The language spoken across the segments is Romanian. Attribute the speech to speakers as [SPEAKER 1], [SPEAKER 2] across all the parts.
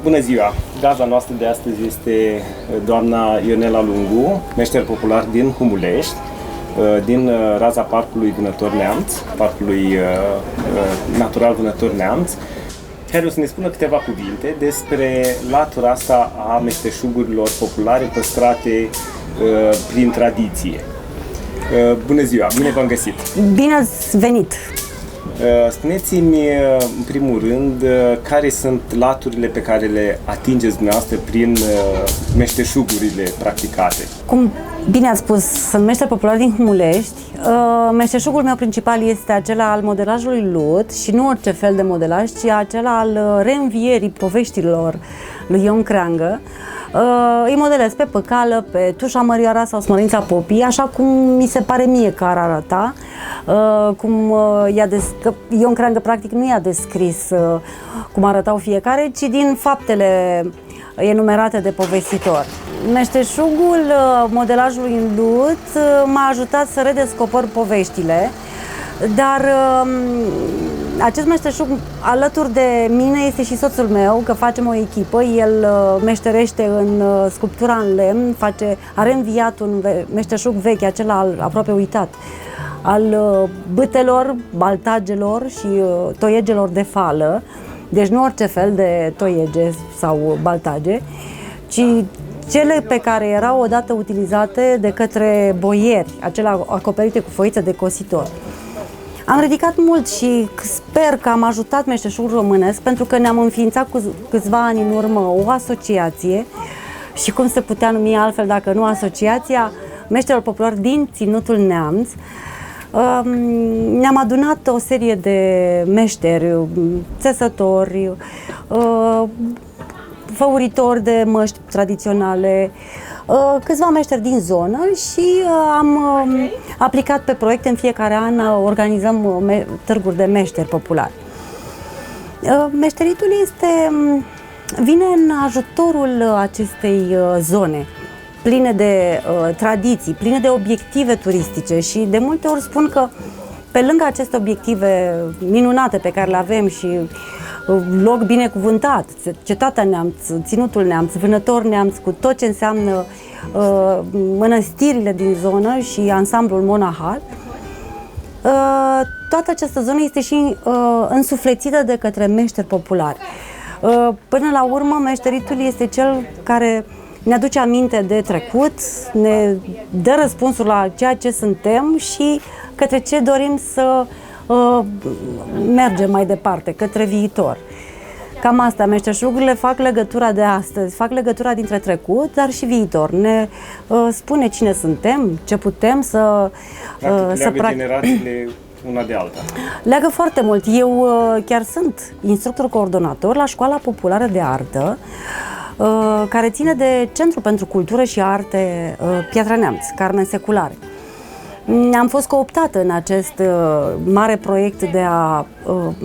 [SPEAKER 1] Bună ziua! Gazda noastră de astăzi este doamna Ionela Lungu, meșter popular din Humulești, din raza Parcului Vânător Neamț, Parcului Natural Vânător Neamț, care o să ne spună câteva cuvinte despre latura asta a meșteșugurilor populare păstrate prin tradiție. Bună ziua! Bine v-am găsit!
[SPEAKER 2] Bine ați venit!
[SPEAKER 1] Spuneți-mi, în primul rând, care sunt laturile pe care le atingeți dumneavoastră prin meșteșugurile practicate?
[SPEAKER 2] Cum bine ați spus, sunt meșter popular din Humulești. Meșteșugul meu principal este acela al modelajului lut și nu orice fel de modelaj, ci acela al reînvierii poveștilor lui Ion Creangă. Îi modelez pe păcală, pe tușa Mărioara sau Smărința Popii, așa cum mi se pare mie că ar arăta, că Ion Creangă practic nu i-a descris cum arătau fiecare, ci din faptele enumerate de povestitor. Meșteșugul modelajului în lut m-a ajutat să redescoper poveștile, dar acest meșteșug alături de mine este și soțul meu, că facem o echipă. El meșterește în sculptura în lemn, a reînviat un meșteșug vechi, acela aproape uitat, al bâtelor, baltagelor și toiegelor de fală. Deci nu orice fel de toiege sau baltage, ci cele pe care erau odată utilizate de către boieri, acelea acoperite cu foiță de cositor. Am ridicat mult și sper că am ajutat meșteșugul românesc, pentru că ne-am înființat cu câțiva ani în urmă o asociație și cum se putea numi altfel dacă nu asociația meșterilor populari din Ținutul Neamț. Ne-am adunat o serie de meșteri, țesători, făuritori de măști tradiționale, câțiva meșteri din zonă și am aplicat pe proiecte. În fiecare an organizăm târguri de meșteri populari. Meșteritul vine în ajutorul acestei zone pline de tradiții, pline de obiective turistice și de multe ori spun că pe lângă aceste obiective minunate pe care le avem și loc binecuvântat, Cetatea Neamț, Ținutul Neamț, Vânător Neamț, cu tot ce înseamnă mănăstirile din zonă și ansamblul monahal, toată această zonă este și însuflețită de către meșteri populari. Până la urmă, meșteritul este cel care ne aduce aminte de trecut, ne dă răspunsul la ceea ce suntem și către ce dorim să mergem mai departe, către viitor. Cam asta, meșteșugurile fac legătura de astăzi, fac legătura dintre trecut, dar și viitor. Ne spune cine suntem, ce putem să
[SPEAKER 1] leagă generațiile una de alta.
[SPEAKER 2] Leagă foarte mult. Eu chiar sunt instructor coordonator la Școala Populară de Artă, care ține de Centrul pentru Cultură și Arte Piatra Neamț, Carmen Seculare. Am fost cooptată în acest mare proiect de a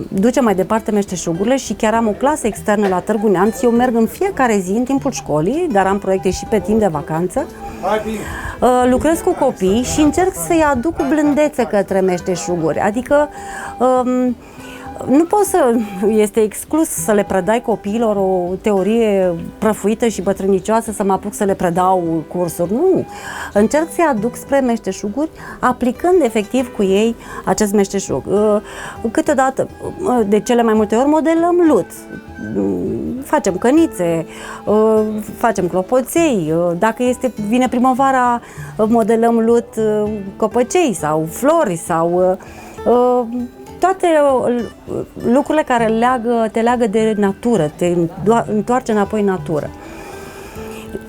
[SPEAKER 2] duce mai departe meșteșugurile și chiar am o clasă externă la Târgu Neamț. Eu merg în fiecare zi în timpul școlii, dar am proiecte și pe timp de vacanță. Lucrez cu copii și încerc să-i aduc cu blândețe către meșteșuguri, adică nu poți este exclus să le predai copiilor o teorie prăfuită și bătrânicioasă, să mă apuc să le predau cursuri. Nu. Încerc să-i aduc spre meșteșuguri, aplicând efectiv cu ei acest meșteșug. Câteodată, de cele mai multe ori, modelăm lut. Facem cănițe, facem clopoței, dacă vine primăvara, modelăm lut, copăcei sau flori sau toate lucrurile care te leagă de natură, te întoarce înapoi în natură.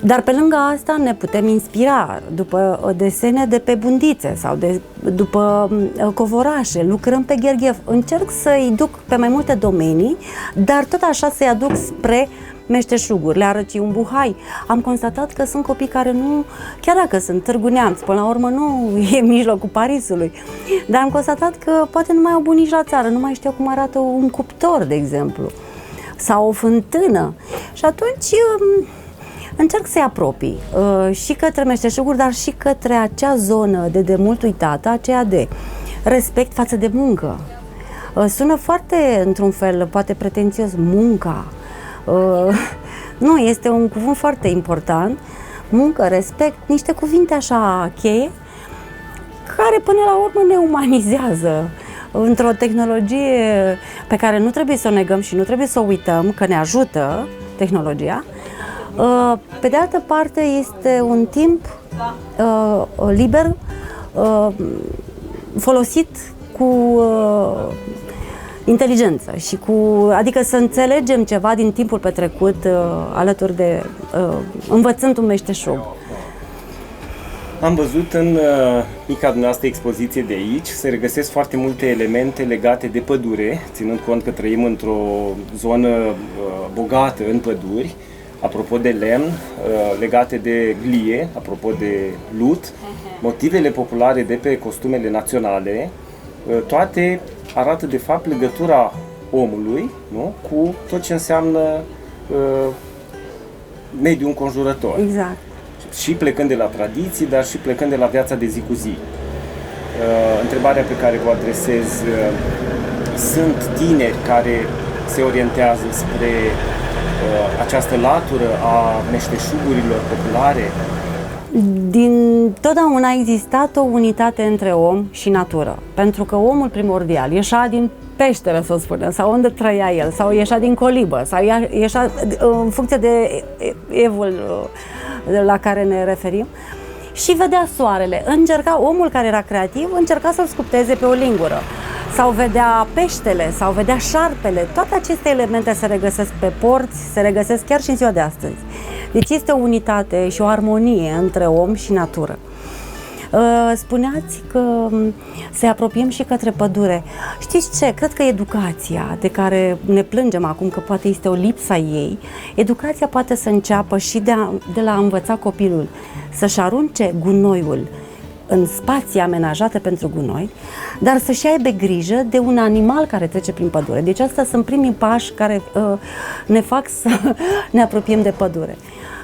[SPEAKER 2] Dar pe lângă asta ne putem inspira după desene de pe bundițe sau după covorașe, lucrăm pe gherghef. Încerc să-i duc pe mai multe domenii, dar tot așa să-i aduc spre meșteșuguri, le arăt un buhai. Am constatat că sunt copii care nu, chiar dacă sunt Târgu Neamț, până la urmă nu e mijlocul Parisului, dar am constatat că poate nu mai au bunici la țară, nu mai știu cum arată un cuptor, de exemplu, sau o fântână. Și atunci încerc să-i apropii și către meșteșuguri, dar și către acea zonă de demult uitată, aceea de respect față de muncă. Sună foarte, într-un fel, poate pretențios, munca, Nu, este un cuvânt foarte important. Muncă, respect, niște cuvinte așa cheie, care până la urmă ne umanizează într-o tehnologie pe care nu trebuie să o negăm și nu trebuie să o uităm, că ne ajută tehnologia. Pe de altă parte, este un timp liber, folosit cu inteligență și adică să înțelegem ceva din timpul petrecut alături de învățând un meșteșug.
[SPEAKER 1] Am văzut în mica dumneavoastră expoziție de aici, se regăsesc foarte multe elemente legate de pădure, ținând cont că trăim într-o zonă bogată în păduri, apropo de lemn, legate de glie, apropo de lut, motivele populare de pe costumele naționale, toate arată de fapt legătura omului, nu? Cu tot ce înseamnă mediul înconjurător.
[SPEAKER 2] Exact.
[SPEAKER 1] Și plecând de la tradiții, dar și plecând de la viața de zi cu zi. Întrebarea pe care vă adresez, sunt tineri care se orientează spre această latură a meșteșugurilor populare?
[SPEAKER 2] Din totdeauna a existat o unitate între om și natură, pentru că omul primordial ieșea din peșteră, să o spunem, sau unde trăia el, sau ieșea din colibă, sau ieșea în funcție de evul la care ne referim, și vedea soarele. Omul care era creativ încerca să-l sculpteze pe o lingură, sau vedea peștele, sau vedea șarpele. Toate aceste elemente se regăsesc pe porți, se regăsesc chiar și în ziua de astăzi. Deci este o unitate și o armonie între om și natură. Spuneați că se apropiem și către pădure. Știți ce? Cred că educația, de care ne plângem acum că poate este o lipsa ei, educația poate să înceapă și de la a învăța copilul să-și arunce gunoiul în spații amenajate pentru gunoi, dar să-și aibă grijă de un animal care trece prin pădure. Deci astea sunt primii pași care ne fac să ne apropiem de pădure.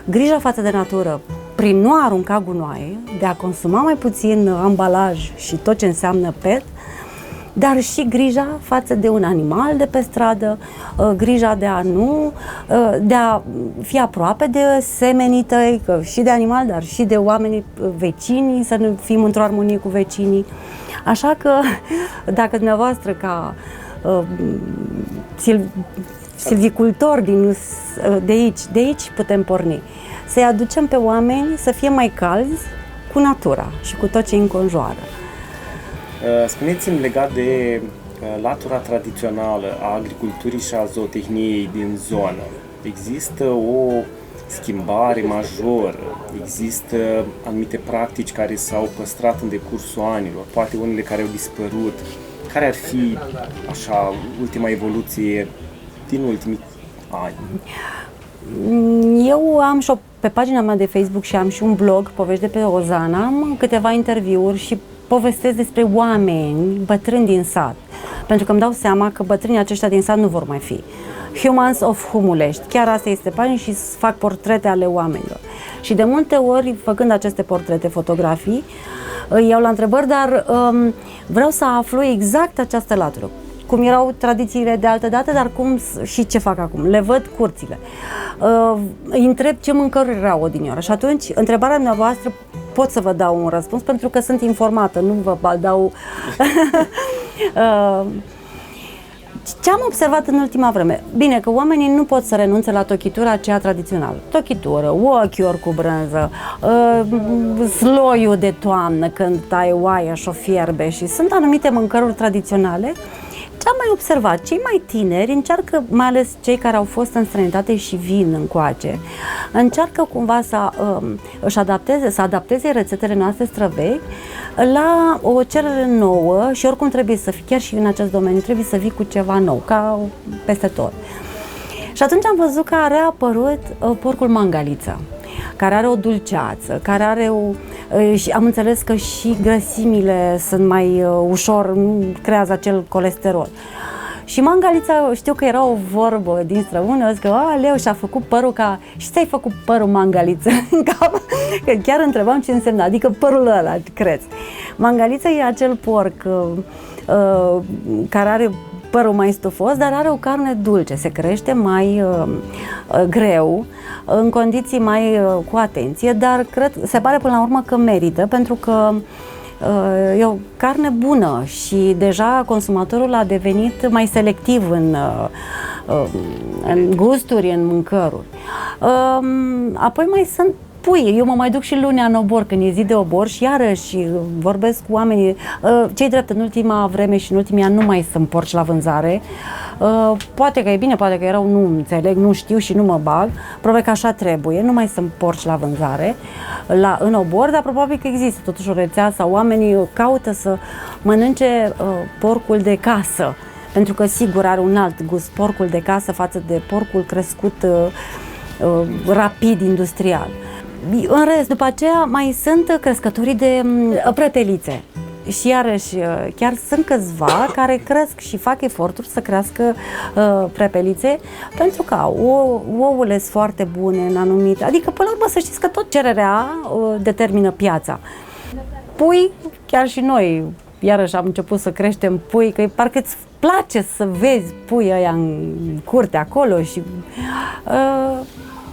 [SPEAKER 2] Grija față de natură, prin nu a arunca gunoaie, de a consuma mai puțin ambalaj și tot ce înseamnă PET, dar și grija față de un animal de pe stradă, grija de a fi aproape de semenii tăi, și de animal, dar și de oamenii vecini, să ne fim într-o armonie cu vecinii. Așa că, dacă dumneavoastră, ca silvicultori de aici putem porni. Să-i aducem pe oameni să fie mai calzi cu natura și cu tot ce îi înconjoară.
[SPEAKER 1] Spuneți-mi legat de latura tradițională a agriculturii și a zootehniei din zonă. Există o schimbare majoră, există anumite practici care s-au păstrat în decursul anilor, poate unele care au dispărut. Care ar fi, așa, ultima evoluție din ultimii ani?
[SPEAKER 2] Eu am și pe pagina mea de Facebook și am și un blog, Povești de pe Ozana, am câteva interviuri și povestesc despre oameni bătrâni din sat, pentru că îmi dau seama că bătrânii aceștia din sat nu vor mai fi. Humans of Humulești, chiar asta este pagina și fac portrete ale oamenilor. Și de multe ori, făcând aceste portrete, fotografii, îi iau la întrebări, dar vreau să aflu exact această latură. Cum erau tradițiile de altă dată, dar cum și ce fac acum. Le văd curțile. Îi întreb ce mâncăruri erau odinioară. Și atunci, întrebarea dumneavoastră, pot să vă dau un răspuns, pentru că sunt informată, nu vă dau... Ce am observat în ultima vreme? Bine, că oamenii nu pot să renunțe la tochitura aceea tradițională. Tochitură, ochiuri cu brânză, sloiul de toamnă când tai oaia și o fierbe, și sunt anumite mâncăruri tradiționale. Ce am mai observat? Cei mai tineri încearcă, mai ales cei care au fost în străinătate și vin încoace, încearcă cumva să adapteze rețetele noastre străvechi la o cerere nouă și oricum trebuie să fii, chiar și în acest domeniu, trebuie să vii cu ceva nou, ca peste tot. Și atunci am văzut că a reapărut porcul mangaliță, care are o dulceață, care are și am înțeles că și grăsimile sunt mai ușor, nu creează acel colesterol. Și mangalița, știu că era o vorbă din străună, că aleu, și-a făcut părul și ți-ai făcut părul mangaliță în cap? Că chiar întrebam ce însemna, adică părul ăla, crezi. Mangalița e acel porc care are părul mai stufos, dar are o carne dulce, se crește mai greu, în condiții mai cu atenție, dar se pare până la urmă că merită, pentru că e o carne bună și deja consumatorul a devenit mai selectiv în gusturi, în mâncăruri. Apoi mai sunt pui. Eu mă mai duc și lunea în obor, când e zi de obor, și iarăși vorbesc cu oamenii. Cei drept, în ultima vreme și în ultimii ani nu mai sunt porci la vânzare. Poate că e bine, poate că e rău, nu înțeleg, nu știu și nu mă bag. Probabil că așa trebuie, nu mai sunt porci la vânzare în obor, dar probabil că există totuși o rețea sau oamenii caută să mănânce porcul de casă, pentru că sigur are un alt gust porcul de casă față de porcul crescut rapid, industrial. În rest, după aceea mai sunt crescătorii de prătelițe. Și iarăși, chiar sunt câțiva care cresc și fac eforturi să crească prepelițe, pentru că ouăle sunt foarte bune în anumite. Adică, până la urmă, să știți că tot cererea determină piața. Pui, chiar și noi, iarăși am început să creștem pui, că parcă îți place să vezi pui ăia în curte acolo și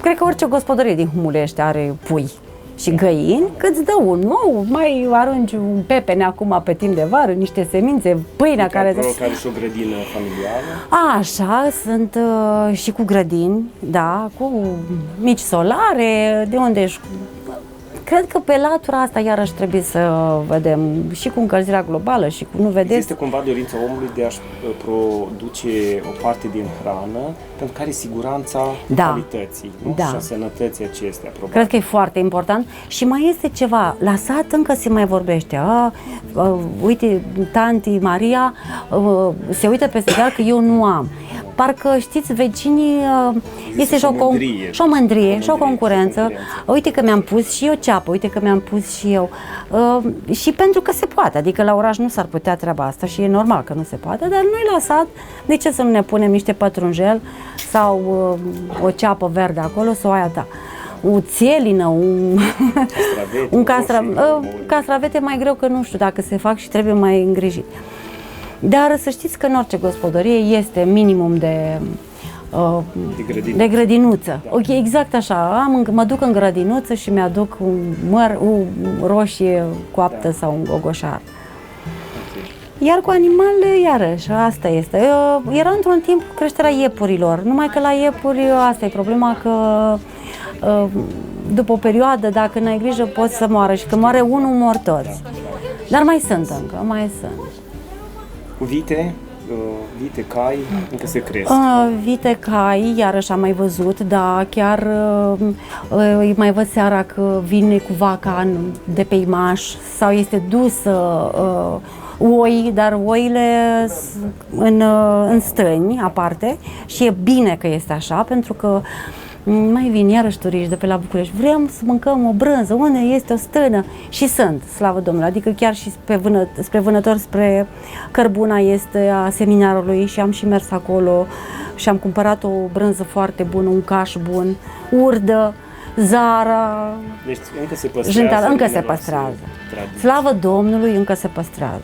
[SPEAKER 2] cred că orice gospodărie din Humulești are pui și găini, că îți dă un ou, mai arunci un pepene acum pe timp de vară, niște semințe, pâinea care
[SPEAKER 1] și o grădină familială.
[SPEAKER 2] Așa, sunt și cu grădini, da, cu mici solare, de unde ești. Cred că pe latura asta iarăși trebuie să vedem și cu încălzirea globală și cu, nu vedeți?
[SPEAKER 1] Există cumva dorința omului de a-și produce o parte din hrană pentru care siguranța calității, nu? Și a sănătății acestea, probabil.
[SPEAKER 2] Cred că e foarte important. Și mai este ceva, la sat încă se mai vorbește. Uite, tanti Maria se uită peste deal că eu nu am. Parcă, știți, vecinii, este și o mândrie și o concurență. Uite că mi-am pus și eu ceapă, uite că mi-am pus și eu. Și pentru că se poate, adică la oraș nu s-ar putea treaba asta și e normal că nu se poate, dar noi la sat, de ce să nu ne punem niște pătrunjel sau o ceapă verde acolo sau aia ta? O țielină, un castravete mai greu, că nu știu dacă se fac și trebuie mai îngrijit. Dar să știți că în orice gospodărie este minimum de grădinuță. Da. Ok, exact așa. Mă duc în grădinuță și mi-aduc o roșie coaptă sau un gogoșar. Okay. Iar cu animalele, iarăși, asta este. Era într-un timp creșterea iepurilor, numai că la iepuri asta e problema, că după o perioadă, dacă n-ai grijă, poți să moară și când moare unul, mor toți. Dar mai sunt încă, mai sunt.
[SPEAKER 1] Cu vite, cai, încă se cresc.
[SPEAKER 2] Vite, cai, iarăși am mai văzut, da, chiar îi mai văd seara că vine cu vaca de pe imaș sau este dusă oi, dar oile în stâni aparte și e bine că este așa, pentru că mai vin iarăși turiști de pe la București, vrem să mâncăm o brânză, unde este o stână? Și sunt, slavă Domnului, adică chiar și spre Vânători, spre Cărbuna este a seminarului și am și mers acolo și am cumpărat o brânză foarte bună, un caș bun, urdă, Zara,
[SPEAKER 1] deci încă se păstrează.
[SPEAKER 2] Încă se păstrează. Slavă Domnului, încă se păstrează.